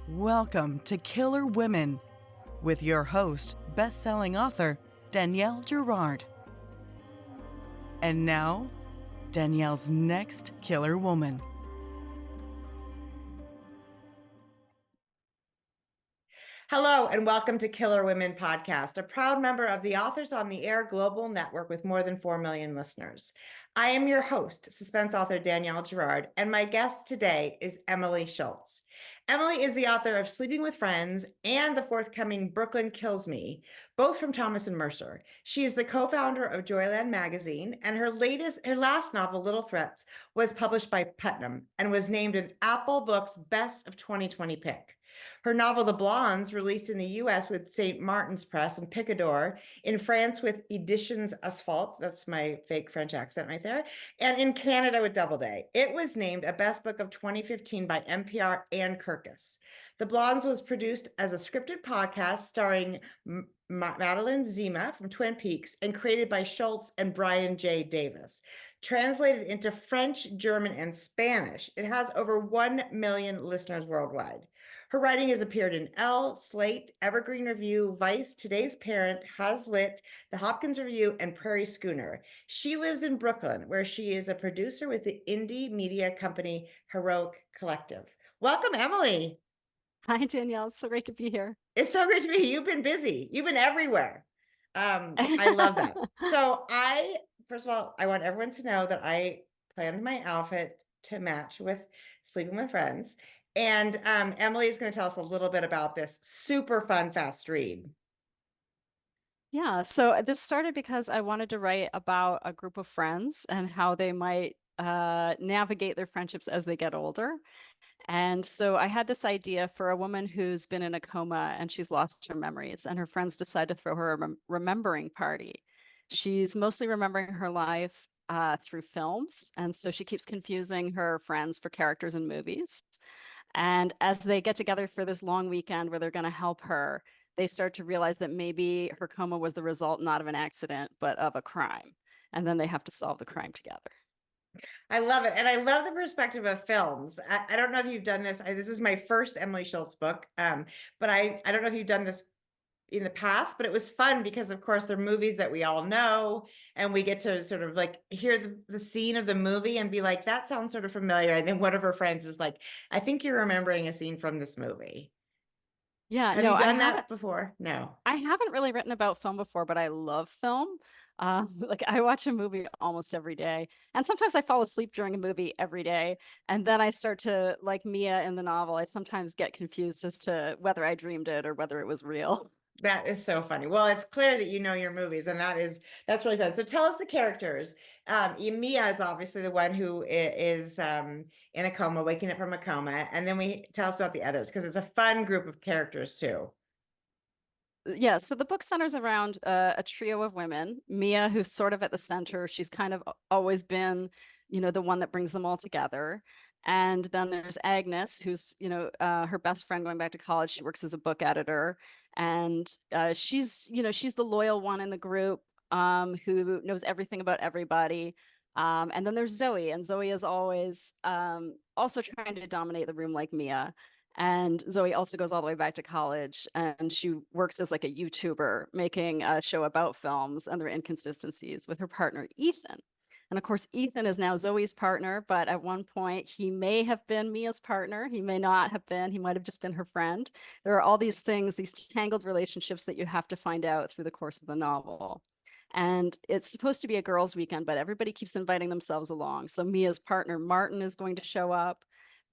Welcome to Killer Women with your host, best-selling author Danielle Girard. And now, Danielle's next killer woman. Hello, and welcome to Killer Women Podcast, a proud member of the Authors on the Air global network with more than 4 million listeners. I am your host, suspense author Danielle Girard, and my guest today is Emily Schultz. Emily is the author of Sleeping with Friends and the forthcoming Brooklyn Kills Me, both from Thomas and Mercer. She is the co-founder of Joyland Magazine, and her last novel, Little Threats, was published by Putnam and was named an Apple Books Best of 2020 pick. Her novel, The Blondes, released in the U.S. with St. Martin's Press and Picador, in France with Editions Asphalte, that's my fake French accent right there, and in Canada with Doubleday. It was named a Best Book of 2015 by NPR and Kirkus. The Blondes was produced as a scripted podcast starring Madeline Zima from Twin Peaks and created by Schultz and Brian J. Davis. Translated into French, German, and Spanish, it has over 1 million listeners worldwide. Her writing has appeared in Elle, Slate, Evergreen Review, Vice, Today's Parent, Hazlitt, the Hopkins Review, and Prairie Schooner. She lives in Brooklyn, where she is a producer with the indie media company Heroic Collective. Welcome, Emily. Hi, Danielle. It's so great to be here. It's so great to be here. You've been busy. You've been everywhere. I love that. So first of all, I want everyone to know that I planned my outfit to match with Sleeping with Friends. And Emily is going to tell us a little bit about this super fun, fast read. Yeah, so this started because I wanted to write about a group of friends and how they might navigate their friendships as they get older. And so I had this idea for a woman who's been in a coma and she's lost her memories, and her friends decide to throw her a remembering party. She's mostly remembering her life through films, and so she keeps confusing her friends for characters in movies. And as they get together for this long weekend where they're going to help her, they start to realize that maybe her coma was the result not of an accident, but of a crime. And then they have to solve the crime together. I love it. And I love the perspective of films. I don't know if you've done this. This is my first Emily Schultz book. But I don't know if you've done this in the past, but it was fun because of course they're movies that we all know, and we get to sort of like hear the scene of the movie and be like, that sounds sort of familiar. And then one of her friends is like, I think you're remembering a scene from this movie. Yeah, Have no, you done that before? No. I haven't really written about film before, but I love film. Like I watch a movie almost every day, and sometimes I fall asleep during a movie every day. And then I start to, like Mia in the novel, I sometimes get confused as to whether I dreamed it or whether it was real. That is so funny. Well, it's clear that you know your movies, and that's really fun. So tell us the characters. Mia is obviously the one who is in a coma, waking up from a coma, and then we tell us about the others because it's a fun group of characters too. Yeah, so the book centers around a trio of women. Mia, who's sort of at the center, she's kind of always been, the one that brings them all together. And then there's Agnes, who's, her best friend going back to college. She works as a book editor, and she's the loyal one in the group, who knows everything about everybody. And then there's Zoe, and Zoe is always also trying to dominate the room like Mia. And Zoe also goes all the way back to college, and she works as like a YouTuber making a show about films and their inconsistencies with her partner, Ethan. And of course, Ethan is now Zoe's partner, but at one point he may have been Mia's partner. He may not have been. He might have just been her friend. There are all these things, these tangled relationships that you have to find out through the course of the novel. And it's supposed to be a girls' weekend, but everybody keeps inviting themselves along. So Mia's partner, Martin, is going to show up.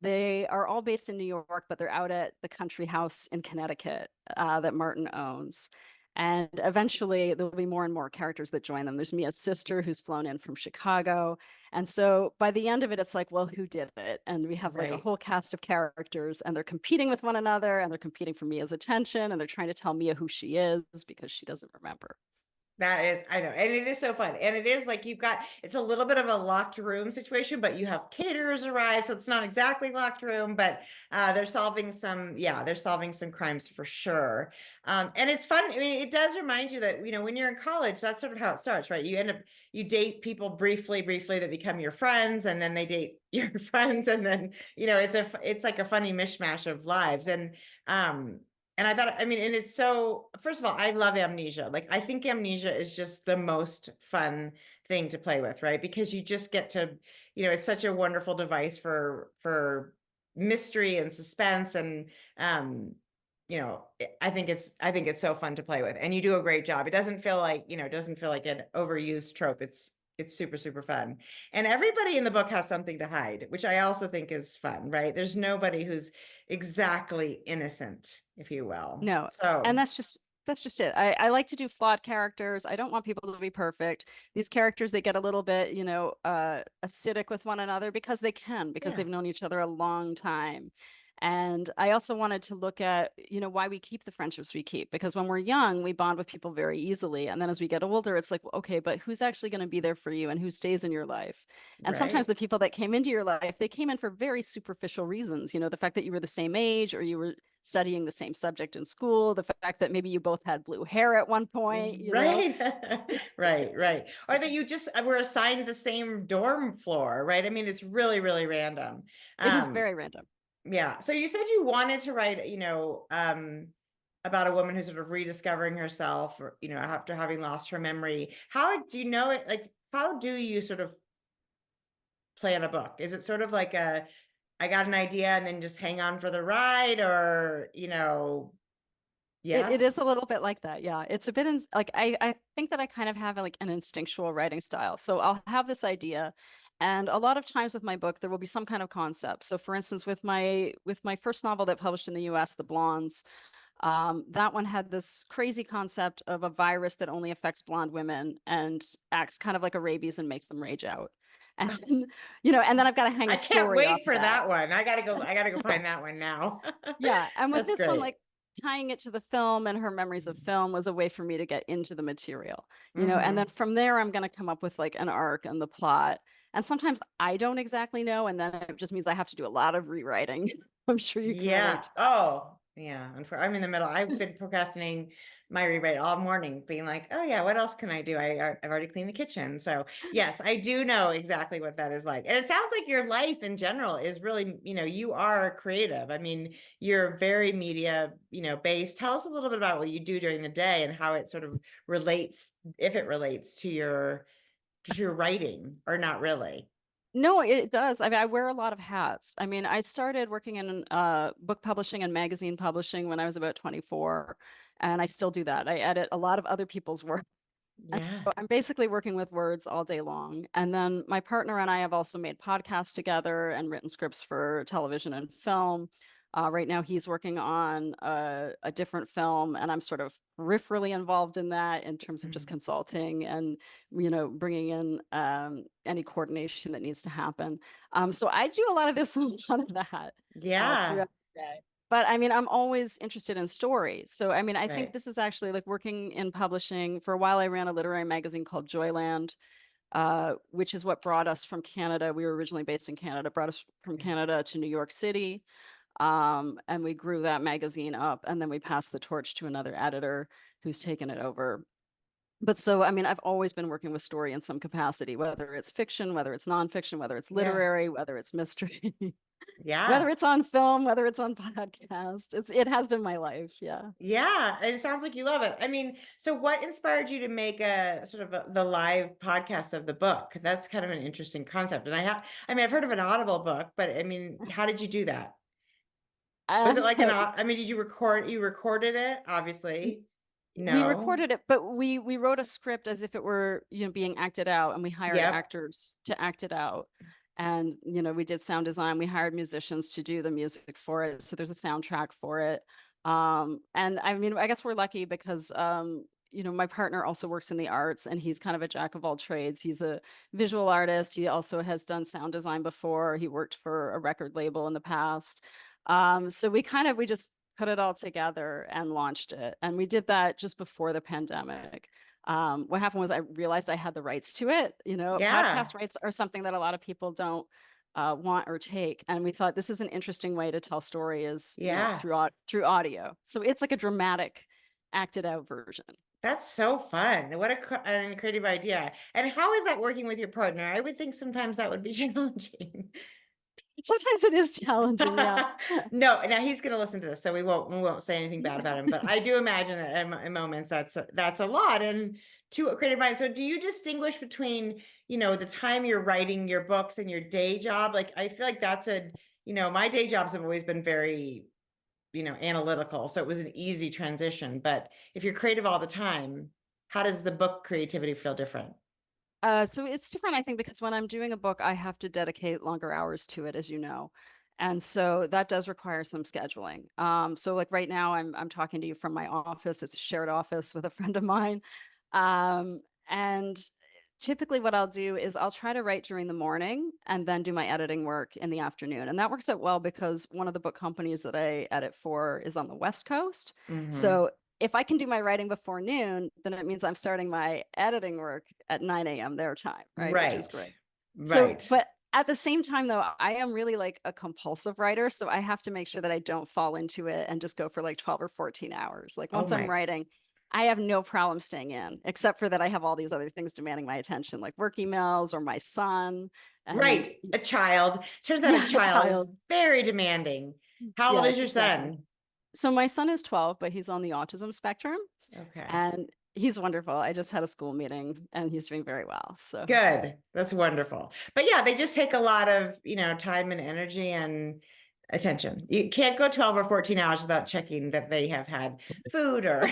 They are all based in New York, but they're out at the country house in Connecticut that Martin owns. And eventually there'll be more and more characters that join them. There's Mia's sister who's flown in from Chicago. And so by the end of it, it's like, well, who did it? And we have like a whole cast of characters, and they're competing with one another, and they're competing for Mia's attention, and they're trying to tell Mia who she is because she doesn't remember. That is, I know, and it is so fun. And it is like it's a little bit of a locked room situation, but you have caterers arrive, so it's not exactly locked room, but they're solving some crimes for sure. And it's fun. I mean, it does remind you that, when you're in college, that's sort of how it starts, right? You date people briefly that become your friends, and then they date your friends, and then, it's like a funny mishmash of lives. And I thought, I mean, and it's so, first of all, I love amnesia. Like, I think amnesia is just the most fun thing to play with, right? Because you just get to, it's such a wonderful device for mystery and suspense. And, I think it's so fun to play with, and you do a great job. It doesn't feel like, an overused trope. It's super, super fun. And everybody in the book has something to hide, which I also think is fun, right? There's nobody who's exactly innocent, if you will. No, So, and that's just it. I like to do flawed characters. I don't want people to be perfect. These characters, they get a little bit, acidic with one another because because yeah, they've known each other a long time. And I also wanted to look at, why we keep the friendships we keep, because when we're young, we bond with people very easily. And then as we get older, it's like, okay, but who's actually going to be there for you and who stays in your life? And sometimes right. the people that came into your life, they came in for very superficial reasons. The fact that you were the same age, or you were studying the same subject in school, the fact that maybe you both had blue hair at one point. Right. Right. Or that you just were assigned the same dorm floor, right? I mean, it's really, really random. It is Um, very random. yeah. So you said you wanted to write, about a woman who's sort of rediscovering herself, or, after having lost her memory. How do you know it? Like, how do you sort of plan a book? Is it sort of like I got an idea and then just hang on for the ride, or, yeah? It is a little bit like that. Yeah. It's a bit like I think that I kind of have like an instinctual writing style. So I'll have this idea. And a lot of times with my book, there will be some kind of concept. So for instance, with my first novel that published in the US, The Blondes, that one had this crazy concept of a virus that only affects blonde women and acts kind of like a rabies and makes them rage out. And and then I've got to hang I a can't story off wait of for that. that one. I gotta go find that one now. Yeah, and with That's this one, great. like tying it to the film and her memories of film was a way for me to get into the material, and then Hmm. from there, I'm going to come up with like an arc and the plot. And sometimes I don't exactly know, and then it just means I have to do a lot of rewriting. I'm sure you can Yeah. relate to Oh, yeah. I'm in the middle. I've been procrastinating my rewrite all morning, being like, oh yeah, what else can I do? I've already cleaned the kitchen. So yes, I do know exactly what that is like. And it sounds like your life in general is really, you are creative. I mean, you're very media, based. Tell us a little bit about what you do during the day and how it sort of relates, if it relates to your writing, or not really. No, it does. I mean, I wear a lot of hats. I mean, I started working in book publishing and magazine publishing when I was about 24, and I still do that. I edit a lot of other people's work. And Yeah. so I'm basically working with words all day long. And then my partner and I have also made podcasts together and written scripts for television and film. Right now, he's working on a different film, and I'm sort of peripherally involved in that in terms of just Mhm. consulting and bringing in any coordination that needs to happen. So I do a lot of this and a lot of that Yeah. throughout the day. But I mean, I'm always interested in stories. So, I mean, I think Right. this is actually like working in publishing. For a while, I ran a literary magazine called Joyland, which is what brought us from Canada. We were originally based in Canada, brought us from Canada to New York City. And we grew that magazine up, and then we passed the torch to another editor who's taken it over. But so, I mean, I've always been working with story in some capacity, whether it's fiction, whether it's nonfiction, whether it's Yeah. literary, whether it's mystery. Yeah. Whether it's on film, whether it's on podcast, it has been my life. Yeah. Yeah, it sounds like you love it. I mean, so what inspired you to make a sort of the live podcast of the book? That's kind of an interesting concept. And I mean, I've heard of an Audible book, but I mean, how did you do that? Was it like Uh, I mean, did you recorded it, obviously? we No. recorded it, but we wrote a script as if it were, being acted out, and we hired Yep. actors to act it out. And, we did sound design. We hired musicians to do the music for it. So there's a soundtrack for it. And I mean, I guess we're lucky because my partner also works in the arts, and he's kind of a jack of all trades. He's a visual artist. He also has done sound design before. He worked for a record label in the past. So we just put it all together and launched it. And we did that just before the pandemic. What happened was I realized I had the rights to it. Yeah. Podcast rights are something that a lot of people don't want or take. And we thought this is an interesting way to tell story is, Yeah. through audio. So it's like a dramatic acted out version. That's so fun. What a creative idea. And how is that working with your partner? I would think sometimes that would be challenging. Sometimes it is challenging. Yeah. No, now he's going to listen to this, so we won't say anything bad about him. But I do imagine that in moments that's a lot, and to a creative mind. So do you distinguish between, the time you're writing your books and your day job? Like, I feel like that's my day jobs have always been very, analytical. So it was an easy transition. But if you're creative all the time, how does the book creativity feel different? So it's different, I think, because when I'm doing a book, I have to dedicate longer hours to it, as you know. And so that does require some scheduling. So like right now, I'm talking to you from my office. It's a shared office with a friend of mine. And typically what I'll do is I'll try to write during the morning and then do my editing work in the afternoon. And that works out well because one of the book companies that I edit for is on the West Coast. Mm-hmm. So if I can do my writing before noon, then it means I'm starting my editing work at 9 a.m. their time, right? Which is great. Right. So, but at the same time, though, I am really like a compulsive writer. So I have to make sure that I don't fall into it and just go for like 12 or 14 hours. Like once I'm writing, I have no problem staying in, except for that I have all these other things demanding my attention, like work emails or my son. Right. A child. Turns out a child is very demanding. How old is your son? So my son is 12, but he's on the autism spectrum. Okay. And he's wonderful. I just had a school meeting and he's doing very well. So good. That's wonderful. But yeah, they just take a lot of, time and energy and attention. You can't go 12 or 14 hours without checking that they have had food or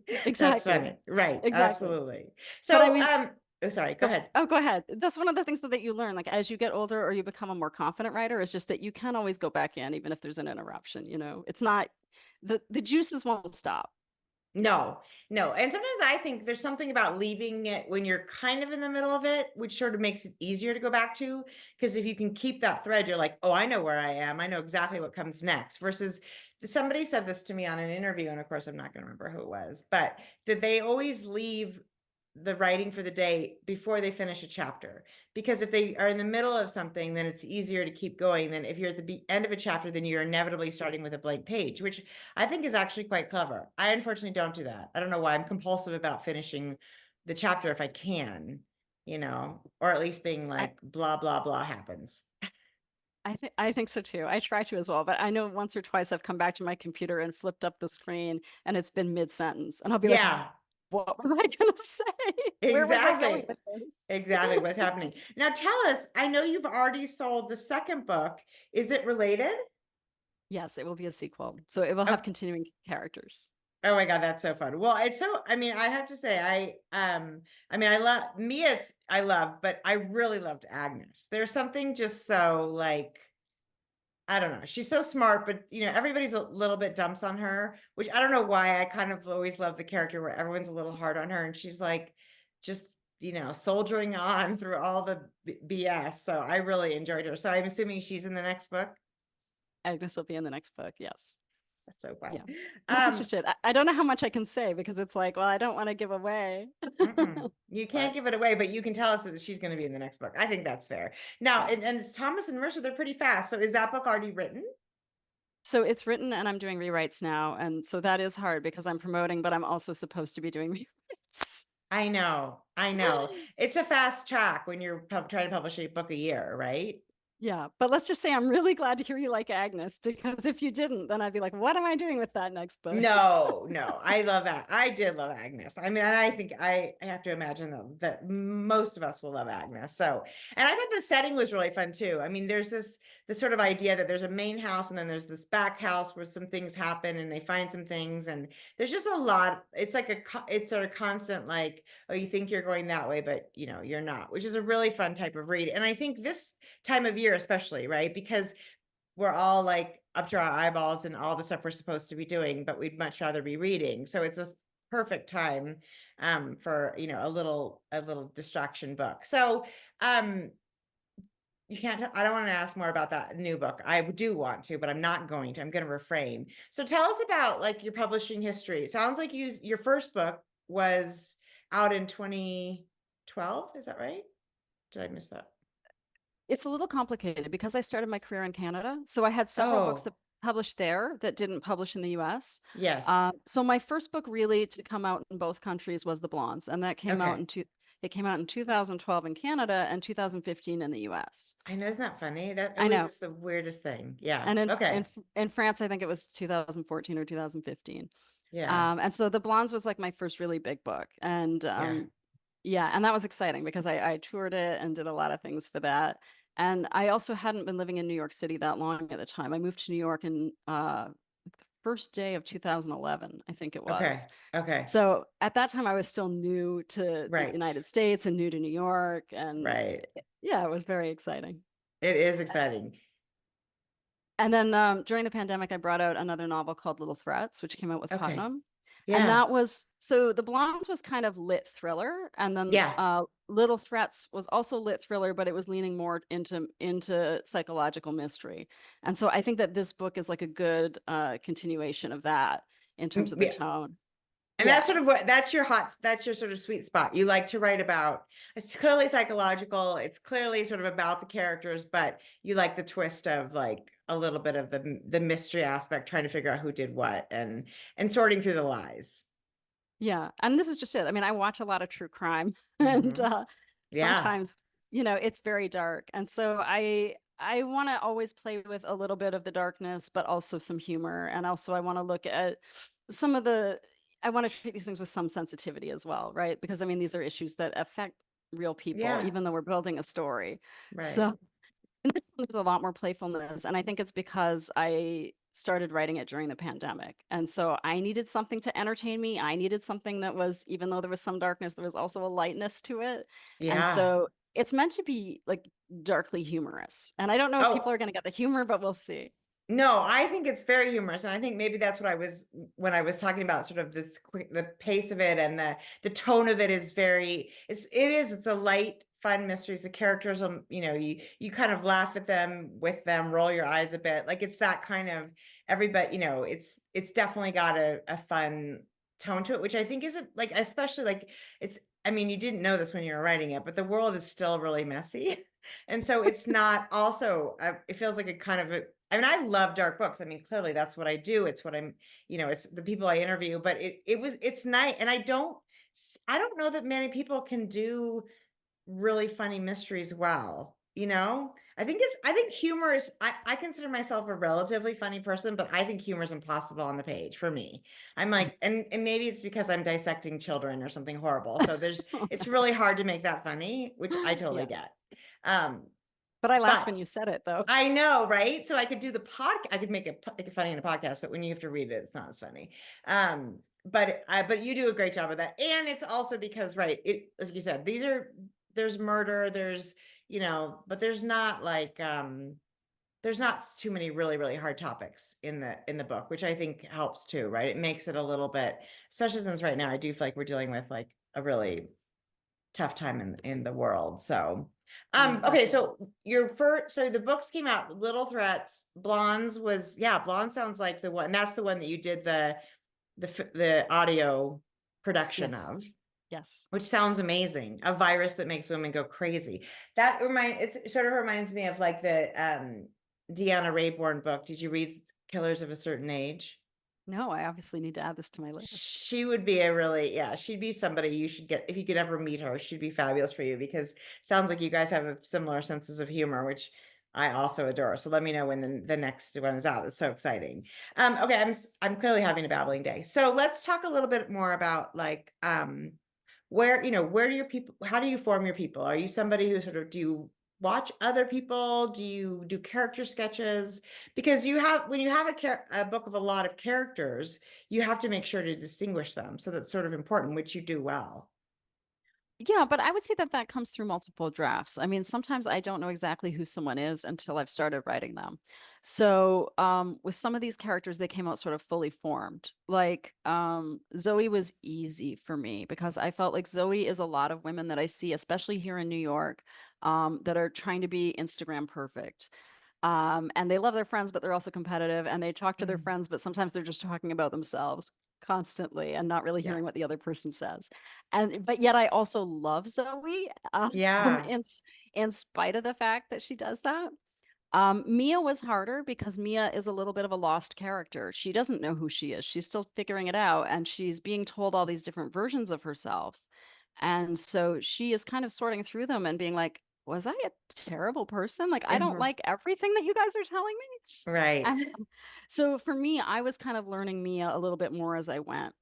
exactly. That's funny. Right. Exactly. Absolutely. So oh, sorry, go ahead. Oh, go ahead. That's one of the things that you learn, like as you get older or you become a more confident writer, is just that you can always go back in, even if there's an interruption. It's not the juices won't stop. No. And sometimes I think there's something about leaving it when you're kind of in the middle of it, which sort of makes it easier to go back to. Because if you can keep that thread, you're like, oh, I know where I am. I know exactly what comes next. Versus somebody said this to me on an interview, and of course, I'm not going to remember who it was, but that they always leave the writing for the day before they finish a chapter, because if they are in the middle of something, then it's easier to keep going than if you're at the end of a chapter, then you're inevitably starting with a blank page, which I think is actually quite clever. I unfortunately don't do that. I don't know why. I'm compulsive about finishing the chapter if I can, or at least being like blah blah blah happens. I think so too. I try to as well, but I know once or twice I've come back to my computer and flipped up the screen and it's been mid-sentence and I'll be like, what was I going to say? Exactly. Where was I going with this? Exactly what's happening. Now tell us, I know you've already sold the second book. Is it related? Yes, it will be a sequel. So it will have continuing characters. Oh my God, that's so fun. Well, I have to say, I love Mia, but I really loved Agnes. There's something just so like, I don't know. She's so smart, but everybody's a little bit dumps on her, which I don't know why. I kind of always love the character where everyone's a little hard on her and she's like, just, soldiering on through all the BS. So I really enjoyed her. So I'm assuming she's in the next book. Agnes will be in the next book. Yes. That's so fun. Yeah. This is just it. I don't know how much I can say because it's like, well, I don't want to give away. You can't give it away, but you can tell us that she's going to be in the next book. I think that's fair. Now, and it's Thomas and Mercer, they're pretty fast. So is that book already written? So it's written and I'm doing rewrites now. And so that is hard because I'm promoting, but I'm also supposed to be doing rewrites. I know. It's a fast track when you're trying to publish a book a year, right? Yeah, but let's just say I'm really glad to hear you like Agnes, because if you didn't, then I'd be like, what am I doing with that next book? No, I love that. I did love Agnes. I mean, I think I have to imagine that most of us will love Agnes. So, and I thought the setting was really fun too. I mean, there's this sort of idea that there's a main house and then there's this back house where some things happen and they find some things, and there's just a lot. It's like it's sort of constant, like, oh, you think you're going that way, but you're not, which is a really fun type of read. And I think this time of year, especially, right? Because we're all like up to our eyeballs in all the stuff we're supposed to be doing, but we'd much rather be reading. So it's a perfect time for, a little distraction book. So you can't, I don't want to ask more about that new book. I do want to, but I'm not going to. I'm going to refrain. So tell us about like your publishing history. It sounds like your first book was out in 2012. Is that right? Did I miss that? It's a little complicated because I started my career in Canada. So I had several books that Oh, published there that didn't publish in the US. yes. So my first book really to come out in both countries was The Blondes, and that came out Okay. it came out in 2012 in Canada and 2015 in the US. I know, isn't that funny? That I always know. is the weirdest thing. Yeah. And Okay. in France, I think it was 2014 or 2015. Yeah. And so The Blondes was like my first really big book. And Yeah. yeah, and that was exciting because I toured it and did a lot of things for that. And I also hadn't been living in New York City that long at the time. I moved to New York in like the first day of 2011, I think it Okay. was. Okay. So at that time, I was still new to the Right. United States and new to New York. And Right. yeah, it was very exciting. It is exciting. And then during the pandemic, I brought out another novel called Little Threats, which came out with Okay. Putnam. And Yeah. that was so The Blondes was kind of lit thriller, and then Yeah. Little Threats was also lit thriller, but it was leaning more into psychological mystery. And so I think that this book is like a good continuation of that in terms of the Yeah. tone. And Yeah. that's sort of that's your sort of sweet spot. You like to write about, it's clearly psychological. It's clearly sort of about the characters, but you like the twist of like a little bit of the mystery aspect, trying to figure out who did what and sorting through the lies. Yeah. And this is just it. I mean, I watch a lot of true crime and Hmm. Yeah. sometimes, you know, it's very dark. And so I want to always play with a little bit of the darkness, but also some humor. And also I want to look at some of I want to treat these things with some sensitivity as well, right? Because I mean, these are issues that affect real people, Yeah. even though we're building a story. Right. So in this one, there's a lot more playfulness. And I think it's because I started writing it during the pandemic. And so I needed something to entertain me. I needed something that was, even though there was some darkness, there was also a lightness to it. And Yeah. so it's meant to be like darkly humorous. And I don't know if people Oh, are going to get the humor, but we'll see. no, I think it's very humorous, and I think maybe that's what I was when I was talking about sort of this quick, the pace of it and the tone of it is very. It's a light, fun mysteries. The characters, you kind of laugh at them, with them, roll your eyes a bit. Like it's that kind of everybody. It's definitely got a fun tone to it, which I think isn't like, especially like it's. I mean, you didn't know this when you were writing it, but the world is still really messy. And so it's not also, it feels like a kind of I mean, I love dark books. I mean, clearly that's what I do. It's what it's the people I interview, but it's nice. And I don't know that many people can do really funny mysteries well. I think humor is, I consider myself a relatively funny person, but I think humor is impossible on the page for me. I'm like, and maybe it's because I'm dissecting children or something horrible. So it's really hard to make that funny, which I totally Yeah. get. Um, But I laughed when but you said it, though. I know, right? So I could do the I could make it funny in a podcast, but when you have to read it, it's not as funny. But you do a great job of that. And it's also because, right, as you said, there's murder, but there's not like, there's not too many really, really hard topics in the book, which I think helps too, right? It makes it a little bit, especially since right now I do feel like we're dealing with like a really tough time in the world. So, Yeah, okay. definitely. So the books came out, Little Threats, Blondes Blonde sounds like the one, that's the one that you did the audio production Yes. of, Yes. which sounds amazing. A virus that makes women go crazy. It sort of reminds me of like the, Deanna Raybourn book. Did you read Killers of a Certain Age? No, I obviously need to add this to my list. She would be she'd be somebody you should get if you could ever meet her. She'd be fabulous for you because it sounds like you guys have a similar senses of humor, which I also adore. So let me know when the next one is out. It's so exciting. Okay, I'm clearly having a babbling day. So let's talk a little bit more about like where do your people, how do you form your people? Are you somebody who sort of, do you watch other people? Do you do character sketches? Because when you have a book of a lot of characters, you have to make sure to distinguish them. So that's sort of important, which you do well. Yeah, but I would say that comes through multiple drafts. I mean, sometimes I don't know exactly who someone is until I've started writing them. So, with some of these characters, they came out sort of fully formed. Like, Zoe was easy for me because I felt like Zoe is a lot of women that I see, especially here in New York, that are trying to be Instagram perfect. And they love their friends, but they're also competitive and they talk to their Mm. friends, but sometimes they're just talking about themselves. constantly and not really Yeah. hearing what the other person says. But yet I also love Zoe, Yeah. in spite of the fact that she does that. Mia was harder because Mia is a little bit of a lost character. She doesn't know who she is. She's still figuring it out, and she's being told all these different versions of herself. And so she is kind of sorting through them and being like, was I a terrible person? Like, I don't Mhm. like everything that you guys are telling me. Right. And so for me, I was kind of learning Mia a little bit more as I went.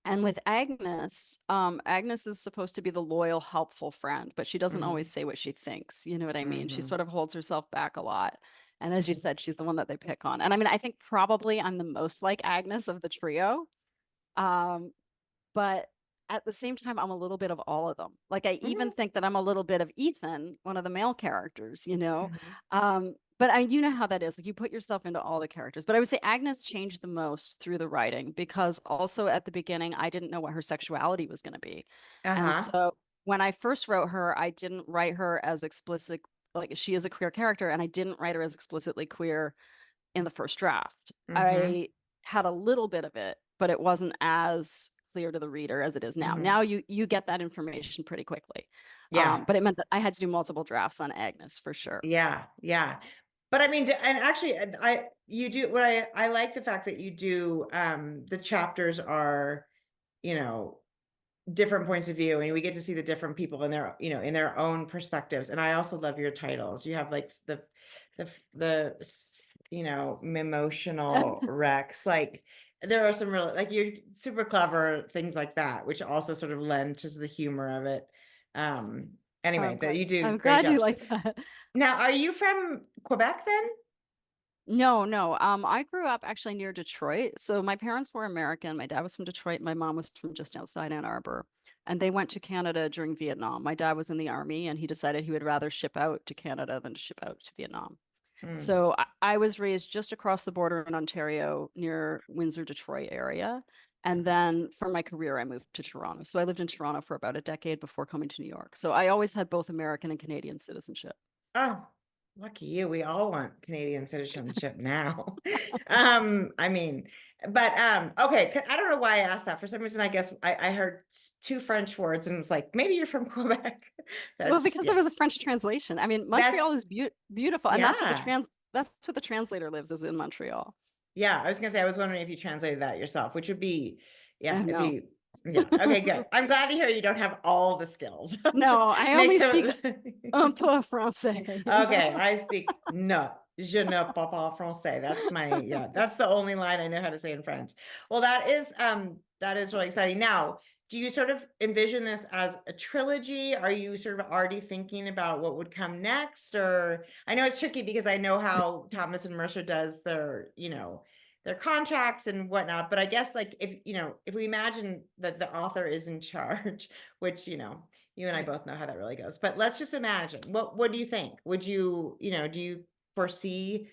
And with Agnes, Agnes is supposed to be the loyal, helpful friend, but she doesn't always Mhm. say what she thinks. You know what I mean? She Mhm. sort of holds herself back a lot. And as you said, she's the one that they pick on. And I mean, I think probably I'm the most like Agnes of the trio. Um, but at the same time, I'm a little bit of all of them. Like, I even Mhm. think that I'm a little bit of Ethan, one of the male characters, you know? Mhm. But you know how that is. Like, you put yourself into all the characters. But I would say Agnes changed the most through the writing because also at the beginning, I didn't know what her sexuality was going to be. And Uh-huh. so when I first wrote her, I didn't write her as explicit, like she is a queer character, and I didn't write her as explicitly queer in the first draft. Mhm. I had a little bit of it, but it wasn't as clear to the reader as it is now. Mhm. Now you get that information pretty quickly. Yeah. But it meant that I had to do multiple drafts on Agnes for sure. Yeah. Yeah. But I mean, and actually, you do what I like the fact that you do, the chapters are, you know, different points of view, and we get to see the different people in their, in their own perspectives. And I also love your titles. You have like emotional wrecks. Like there are some really, like, you're super clever things like that, which also sort of lend to the humor of it. Um, anyway, that you do I'm great glad you jobs. like that. Now, are you from Quebec then? No, no. I grew up actually near Detroit. So my parents were American. My dad was from Detroit. My mom was from just outside Ann Arbor. And they went to Canada during Vietnam. My dad was in the army and he decided he would rather ship out to Canada than to ship out to Vietnam. Mm. So I was raised just across the border in Ontario near Windsor, Detroit area. And then for my career, I moved to Toronto. So I lived in Toronto for about a decade before coming to New York. So I always had both American and Canadian citizenship. Oh, lucky you. We all want Canadian citizenship now. I mean, but okay, I don't know why I asked that. For some reason, I guess I heard two French words and was like, maybe you're from Quebec. Well, That's because yeah. there was a French translation. I mean, That's Montreal is beautiful, and yeah. that's what the translator lives is in Montreal. Yeah, I was gonna say, I was wondering if you translated that yourself, which would be, yeah, it'd No. be, yeah. Okay, good. I'm glad to hear you don't have all the skills. No, I only Makes speak some. un peu français, you Okay, know? I speak no, je ne parle pas français. That's my, yeah, that's the only line I know how to say in French. Well, that is really exciting. Now, do you sort of envision this as a trilogy? Are you sort of already thinking about what would come next? Or I know it's tricky because I know how Thomas and Mercer does their, their contracts and whatnot, but I guess like if we imagine that the author is in charge, which, you and I both know how that really goes, but let's just imagine, what do you think? Would you, do you foresee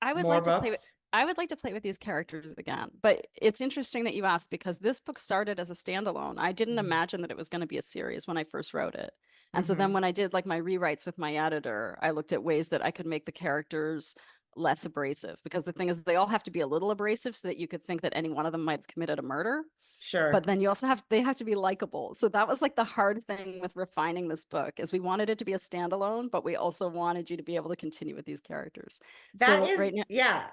I would more like to play with books? I would like to play with these characters again. But it's interesting that you asked because this book started as a standalone. I didn't imagine that it was going to be a series when I first wrote it. And so then Mm-hmm. when I did like my rewrites with my editor, I looked at ways that I could make the characters less abrasive because the thing is they all have to be a little abrasive so that you could think that any one of them might have committed a murder. But Sure. then you also they have to be likable. So that was like the hard thing with refining this book is we wanted it to be a standalone, but we also wanted you to be able to continue with these characters. That So is, yeah.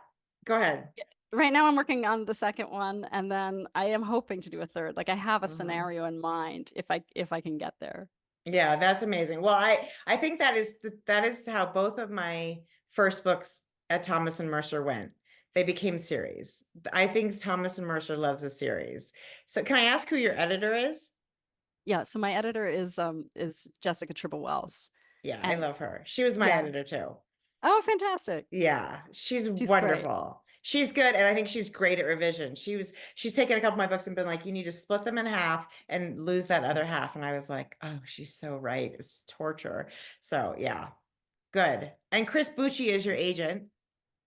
Go ahead. right now I'm working on the second one and then I am hoping to do a third. Like I have a Mhm. scenario in mind if I can get there. Yeah, that's amazing. Well, I think that is how both of my first books at Thomas and Mercer went. They became series. I think Thomas and Mercer loves a series. So can I ask who your editor is? Yeah, so my editor is Jessica Tribble Wells. Yeah, I And love her. She was my yeah. editor too. Oh, fantastic. Yeah, she's She's great. wonderful. She's good, and I think she's great at revision. She's taken a couple of my books and been like, you need to split them in half and lose that other half. And I was like, oh, she's so right. It's torture. So yeah, good. And Chris Bucci is your agent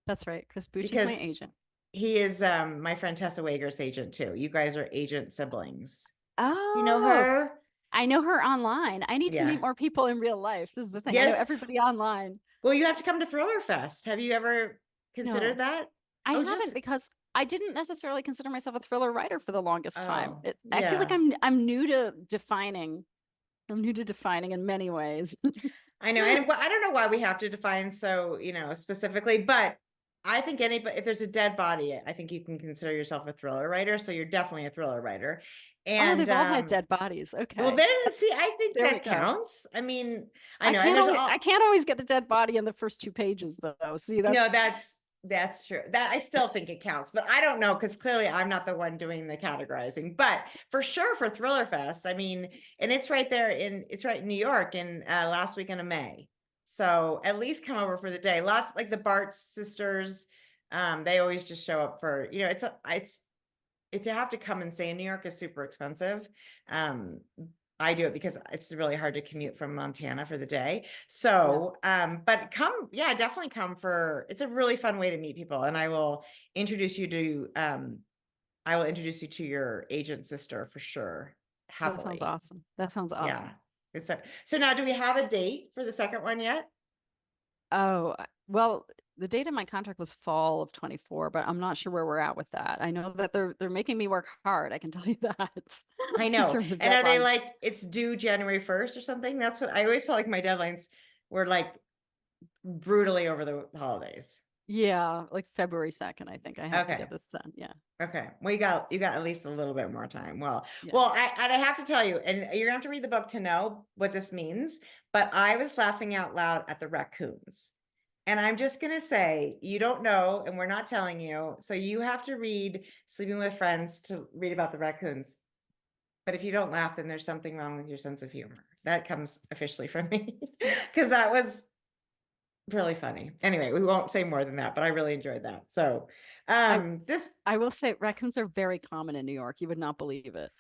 That's right. Chris Bucci's my because agent. he is my friend Tessa Wager's agent too. You guys are agent siblings. You know Oh, her? I know her online. I need to Yeah. meet more people in real life. This is the thing. I know Yes. everybody online. Well, you have to come to Thriller Fest. Have you ever considered No, that? I Oh, haven't just because I didn't necessarily consider myself a thriller writer for the longest time. Oh, I feel like yeah. I'm new to defining. I'm new to defining in many ways. I know. And I don't know why we have to define so, specifically, but I think anybody, if there's a dead body, I think you can consider yourself a thriller writer. So you're definitely a thriller writer. Oh, And they've all had dead bodies. well, Okay. then see, I think There we that go. counts. I mean, I know, and there's all I can't always get the dead body in the first 2 pages though. See, no, that's that's true. That I still think it counts, but I don't know because clearly I'm not the one doing the categorizing. But for sure for Thriller Fest, I mean, and it's right there it's right in New York in last weekend of May. So at least come over for the day. Lots like the Bart sisters, they always just show up for, it's you have to come and stay in New York is super expensive. I do it because it's really hard to commute from Montana for the day. So, but definitely come it's a really fun way to meet people. And I will introduce you to your agent sister for sure. Happily. That sounds awesome. That sounds awesome. Yeah. So now do we have a date for the second one yet? Oh, well, the date in my contract was fall of 24, but I'm not sure where we're at with that. I know that they're making me work hard. I can tell you that. I know. In terms of and are they deadlines. like it's due January 1st or something? That's what I always felt like my deadlines were like brutally over the holidays. Yeah, like February 2nd, I think I have to get this done. Yeah. Okay. Well, you got at least a little bit more time. Well, Yeah. I have to tell you, and you're gonna have to read the book to know what this means, but I was laughing out loud at the raccoons. And I'm just gonna say, you don't know, and we're not telling you. So you have to read Sleeping with Friends to read about the raccoons. But if you don't laugh, then there's something wrong with your sense of humor. That comes officially from me because that was really funny. Anyway, we won't say more than that, but I really enjoyed that. So I will say raccoons are very common in New York. You would not believe it.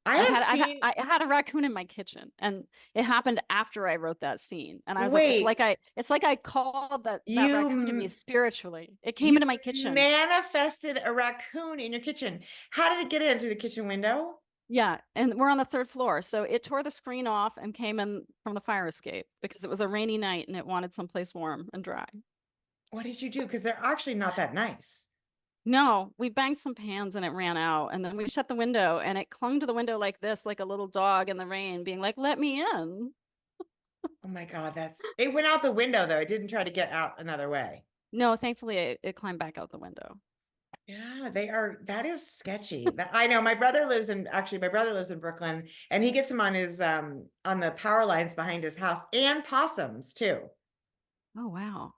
I had a raccoon in my kitchen, and it happened after I wrote that scene. And I was Wait. like, it's like I called that raccoon to me spiritually. It came into my kitchen. Manifested a raccoon in your kitchen. How did it get in through the kitchen window? Yeah, and we're on the 3rd floor. So it tore the screen off and came in from the fire escape because it was a rainy night and it wanted someplace warm and dry. What did you do? Because they're actually not that nice. No, we banged some pans and it ran out. And then we shut the window and it clung to the window like this, like a little dog in the rain, being like, let me in. Oh my God, it went out the window though. It didn't try to get out another way. No, thankfully it climbed back out the window. Yeah, that is sketchy. I know my brother lives in Brooklyn and he gets them on his on the power lines behind his house and possums too. Oh, wow.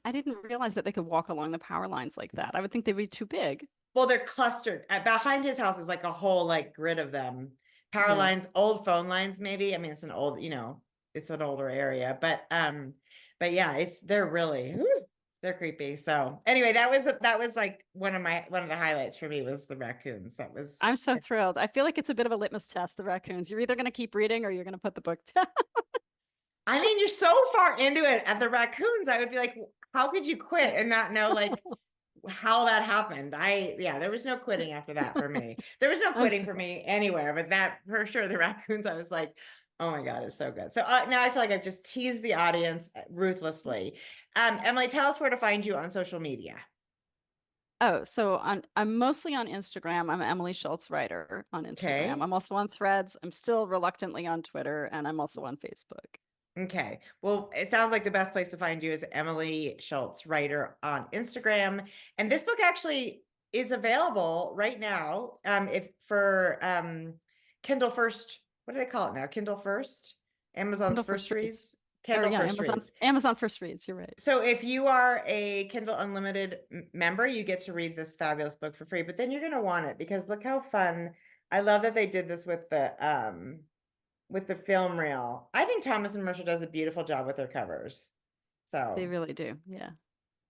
I didn't realize that they could walk along the power lines like that. I would think they'd be too big. Well, they're clustered. Behind his house is like a whole like grid of them. Power lines, old phone lines, maybe. I mean, it's an old, it's an older area, but yeah, they're creepy. So anyway, that was like one of the highlights for me was the raccoons. I'm so thrilled. I feel like it's a bit of a litmus test, the raccoons. You're either going to keep reading or you're going to put the book down. I mean, you're so far into it at the raccoons. I would be like, how could you quit and not know like how that happened? There was no quitting after that for me. There was no quitting for me anywhere, but that for sure, the raccoons, I was like, oh my God, it's so good. So now I feel like I've just teased the audience ruthlessly. Emily, tell us where to find you on social media. Oh, so I'm mostly on Instagram. I'm Emily Schultz writer on Instagram. Okay. I'm also on Threads. I'm still reluctantly on Twitter, and I'm also on Facebook. Okay. Well, it sounds like the best place to find you is Emily Schultz writer on Instagram. And this book actually is available right now. If for Kindle First, what do they call it now? Kindle First? Amazon's First Reads. Kindle First Reads. Amazon First Reads, you're right. So if you are a Kindle Unlimited member, you get to read this fabulous book for free, but then you're going to want it because look how fun. I love that they did this with the film reel. I think Thomas and Mercer does a beautiful job with their covers. So they really do. Yeah.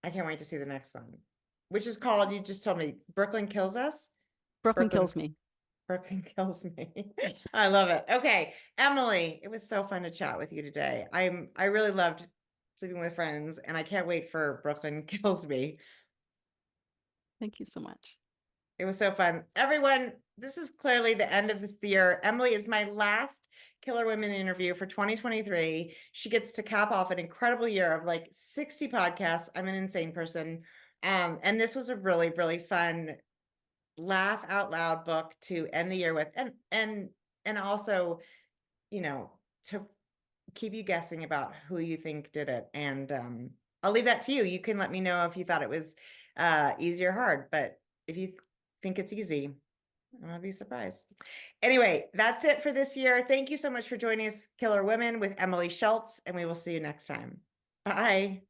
I can't wait to see the next one, which is called, you just told me, Brooklyn Kills Us? Brooklyn Kills Me. Brooklyn Kills Me. I love it. Okay. Emily, it was so fun to chat with you today. I really loved Sleeping with Friends and I can't wait for Brooklyn Kills Me. Thank you so much. It was so fun. Everyone, this is clearly the end of this year. Emily is my last Killer Women interview for 2023. She gets to cap off an incredible year of like 60 podcasts. I'm an insane person. And this was a really, really fun laugh out loud book to end the year with, and also, you know, to keep you guessing about who you think did it. And I'll leave that to you. You can let me know if you thought it was easy or hard, but if you think it's easy, I'll be surprised. Anyway, that's it for this year. Thank you so much for joining us, Killer Women with Emily Schultz, and we will see you next time. Bye.